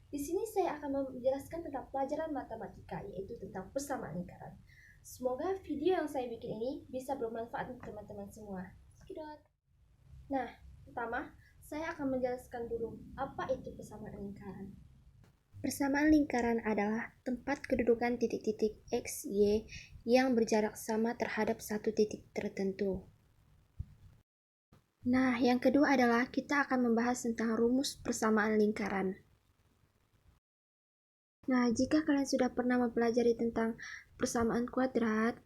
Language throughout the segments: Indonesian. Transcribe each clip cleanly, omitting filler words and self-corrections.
Di sini saya akan menjelaskan tentang pelajaran matematika, yaitu tentang persamaan lingkaran. Semoga video yang saya bikin ini bisa bermanfaat untuk teman-teman semua. Sedot. Nah, pertama, saya akan menjelaskan dulu apa itu persamaan lingkaran. Persamaan lingkaran adalah tempat kedudukan titik-titik X, Y yang berjarak sama terhadap satu titik tertentu. Nah, yang kedua adalah kita akan membahas tentang rumus persamaan lingkaran. Nah, jika kalian sudah pernah mempelajari tentang persamaan kuadrat,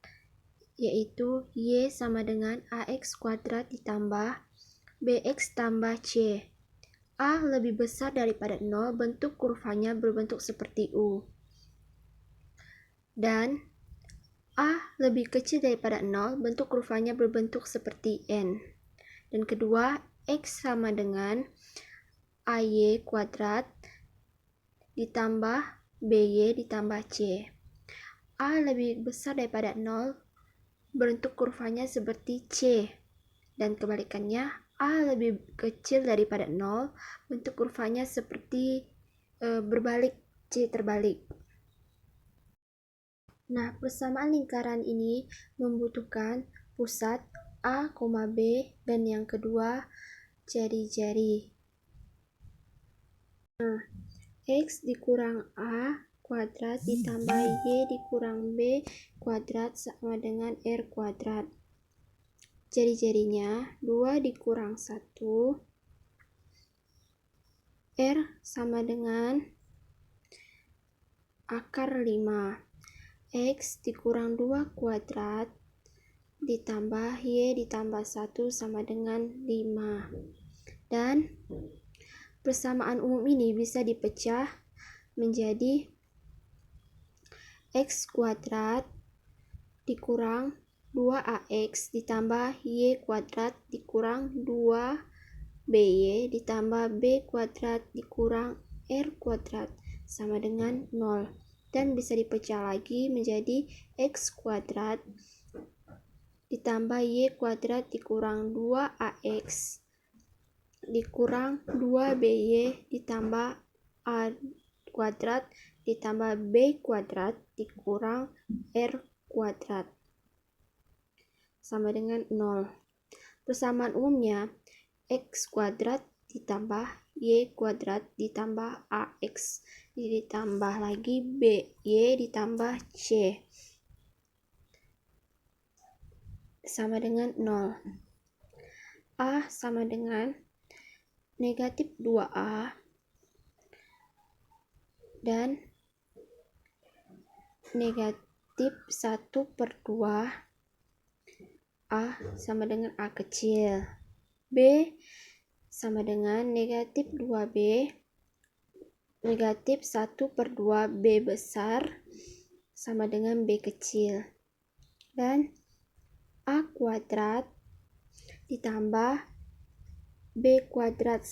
yaitu Y sama dengan AX kuadrat ditambah BX tambah C. A lebih besar daripada 0, bentuk kurvanya berbentuk seperti U. Dan A lebih kecil daripada 0, bentuk kurvanya berbentuk seperti N. Dan kedua, X sama dengan AY kuadrat ditambah BY ditambah C. A lebih besar daripada 0, bentuk kurvanya seperti C. Dan kebalikannya, A lebih kecil daripada 0, bentuk kurvanya seperti berbalik, C terbalik. Nah, persamaan lingkaran ini membutuhkan pusat A, B, dan yang kedua, jari-jari. Nah, X dikurang A kuadrat ditambah Y dikurang B kuadrat sama dengan R kuadrat. Jari-jarinya 2 dikurang 1, R sama dengan akar 5. X dikurang 2 kuadrat ditambah Y ditambah 1 sama dengan 5. Dan persamaan umum ini bisa dipecah menjadi X kuadrat dikurang 2AX ditambah Y kuadrat dikurang 2BY ditambah B kuadrat dikurang R kuadrat sama dengan 0. Dan bisa dipecah lagi menjadi X kuadrat ditambah Y kuadrat dikurang 2AX dikurang 2BY ditambah A kuadrat ditambah B kuadrat dikurang R kuadrat sama dengan 0. Persamaan umumnya X kuadrat ditambah Y kuadrat ditambah AX ditambah lagi BY ditambah C sama dengan 0. A sama dengan negatif 2A dan negatif 1/2 A sama dengan A kecil. B sama dengan negatif 2B negatif 1/2 B besar sama dengan B kecil. Dan A kuadrat ditambah B kuadrat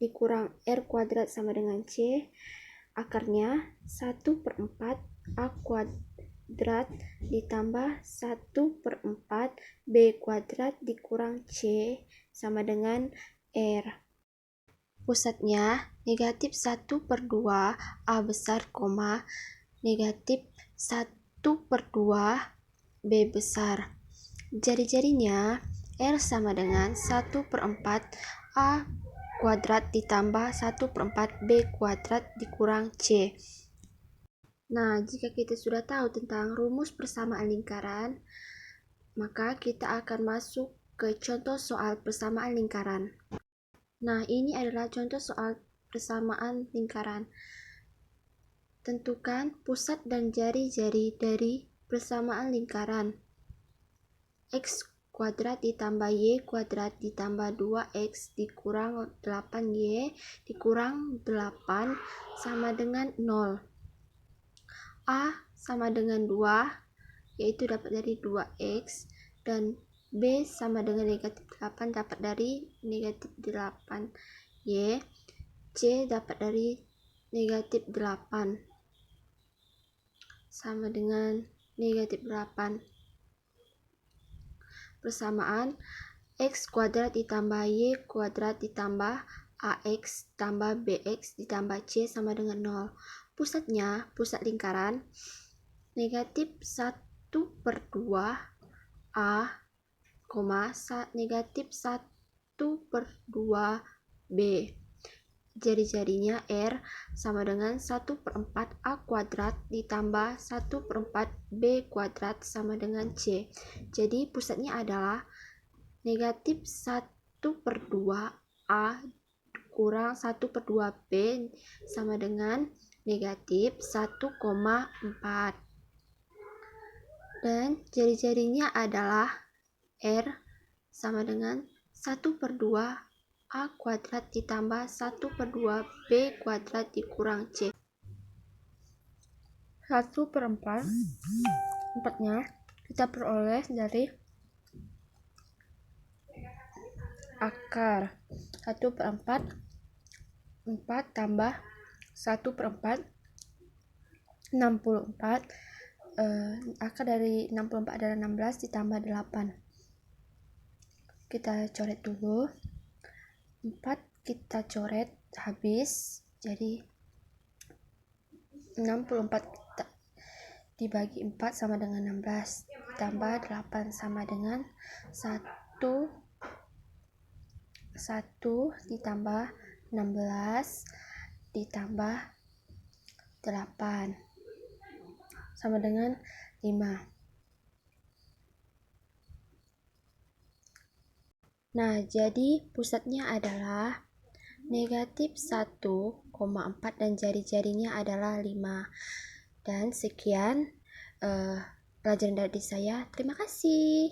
dikurang R kuadrat sama dengan C. Akarnya 1/4 A kuadrat ditambah 1/4 B kuadrat dikurang C sama dengan R. Pusatnya negatif 1/2 A besar, negatif 1/2 B besar. Jari-jarinya R sama dengan 1/4 A kuadrat ditambah 1/4 B kuadrat dikurang C. Nah, jika kita sudah tahu tentang rumus persamaan lingkaran, maka kita akan masuk ke contoh soal persamaan lingkaran. Nah, ini adalah contoh soal persamaan lingkaran. Tentukan pusat dan jari-jari dari persamaan lingkaran. X kuadrat ditambah Y kuadrat ditambah 2X dikurang 8Y dikurang 8 sama dengan 0. A sama dengan 2, yaitu dapat dari 2X, dan B sama dengan negatif 8 dapat dari negatif 8Y, C dapat dari negatif 8 sama dengan negatif 8. Persamaan X kuadrat ditambah Y kuadrat ditambah AX tambah BX ditambah C sama dengan 0. Pusatnya, pusat lingkaran, negatif 1/2 A, negatif 1/2 B. Jari-jarinya R sama dengan 1/4 A kuadrat ditambah 1/4 B kuadrat sama dengan C. Jadi pusatnya adalah negatif 1/2 A kurang 1/2 B sama dengan negatif 1,4. Dan jari-jarinya adalah R sama dengan 1/2 A kuadrat ditambah 1/2 B kuadrat dikurang C. 1/4 empatnya kita peroleh dari akar 1/4 4 tambah 1/4 64. Akar dari 64 adalah 16 ditambah 8. Kita coret dulu. 4 kita coret habis, jadi 64 kita dibagi 4 sama dengan 16 ditambah 8 sama dengan 1 ditambah 16 ditambah 8 sama dengan 5. Nah, jadi pusatnya adalah negatif 1,4 dan jari-jarinya adalah 5. Dan sekian pelajaran dari saya. Terima kasih.